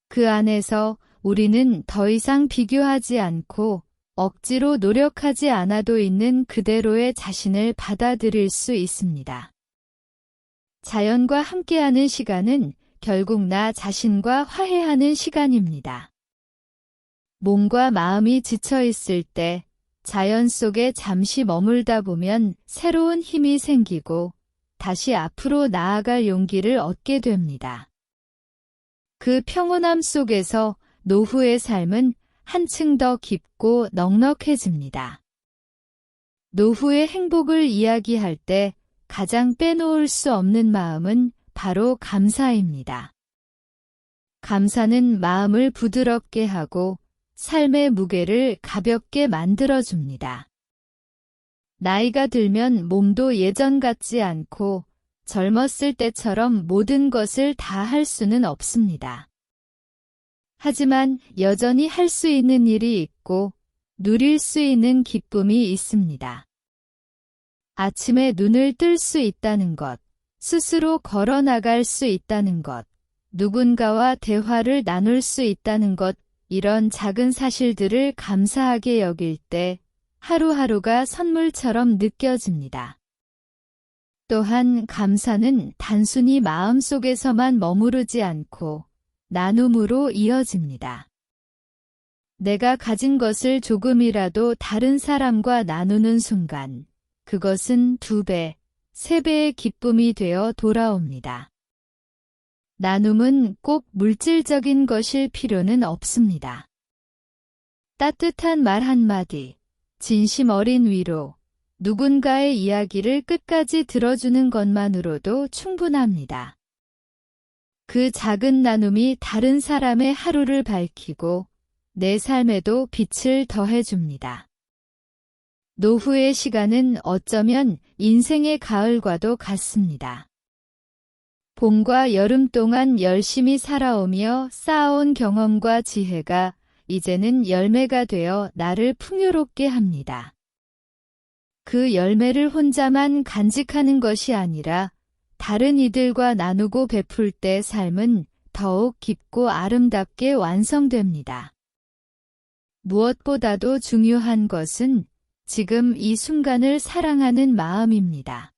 그 안에서 우리는 더 이상 비교하지 않고 억지로 노력하지 않아도 있는 그대로의 자신을 받아들일 수 있습니다. 자연과 함께하는 시간은 결국 나 자신과 화해하는 시간입니다. 몸과 마음이 지쳐 있을 때 자연 속에 잠시 머물다 보면 새로운 힘이 생기고 다시 앞으로 나아갈 용기를 얻게 됩니다. 그 평온함 속에서 노후의 삶은 한층 더 깊고 넉넉해집니다. 노후의 행복을 이야기할 때 가장 빼놓을 수 없는 마음은 바로 감사입니다. 감사는 마음을 부드럽게 하고 삶의 무게를 가볍게 만들어줍니다. 나이가 들면 몸도 예전 같지 않고 젊었을 때처럼 모든 것을 다 할 수는 없습니다. 하지만 여전히 할 수 있는 일이 있고 누릴 수 있는 기쁨이 있습니다. 아침에 눈을 뜰 수 있다는 것, 스스로 걸어 나갈 수 있다는 것, 누군가와 대화를 나눌 수 있다는 것, 이런 작은 사실들을 감사하게 여길 때 하루하루가 선물처럼 느껴집니다. 또한 감사는 단순히 마음속에서만 머무르지 않고 나눔으로 이어집니다. 내가 가진 것을 조금이라도 다른 사람과 나누는 순간 그것은 2배, 3배의 기쁨이 되어 돌아옵니다. 나눔은 꼭 물질적인 것일 필요는 없습니다. 따뜻한 말 한마디, 진심 어린 위로, 누군가의 이야기를 끝까지 들어주는 것만으로도 충분합니다. 그 작은 나눔이 다른 사람의 하루를 밝히고 내 삶에도 빛을 더해줍니다. 노후의 시간은 어쩌면 인생의 가을과도 같습니다. 봄과 여름 동안 열심히 살아오며 쌓아온 경험과 지혜가 이제는 열매가 되어 나를 풍요롭게 합니다. 그 열매를 혼자만 간직하는 것이 아니라 다른 이들과 나누고 베풀 때 삶은 더욱 깊고 아름답게 완성됩니다. 무엇보다도 중요한 것은 지금 이 순간을 사랑하는 마음입니다.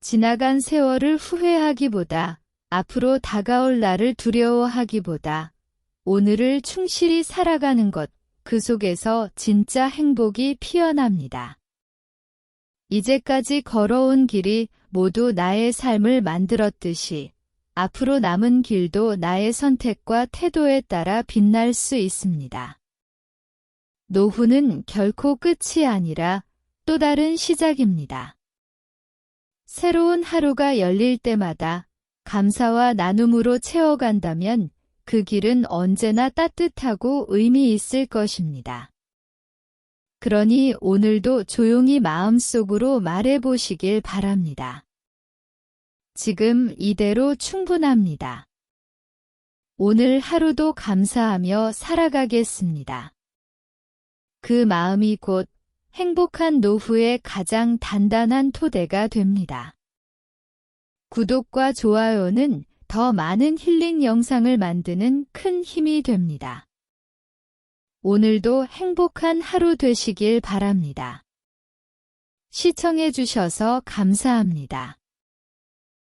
지나간 세월을 후회하기보다 앞으로 다가올 날을 두려워하기보다 오늘을 충실히 살아가는 것, 그 속에서 진짜 행복이 피어납니다. 이제까지 걸어온 길이 모두 나의 삶을 만들었듯이 앞으로 남은 길도 나의 선택과 태도에 따라 빛날 수 있습니다. 노후는 결코 끝이 아니라 또 다른 시작입니다. 새로운 하루가 열릴 때마다 감사와 나눔으로 채워간다면 그 길은 언제나 따뜻하고 의미 있을 것입니다. 그러니 오늘도 조용히 마음속으로 말해보시길 바랍니다. 지금 이대로 충분합니다. 오늘 하루도 감사하며 살아가겠습니다. 그 마음이 곧 행복한 노후의 가장 단단한 토대가 됩니다. 구독과 좋아요는 더 많은 힐링 영상을 만드는 큰 힘이 됩니다. 오늘도 행복한 하루 되시길 바랍니다. 시청해 주셔서 감사합니다.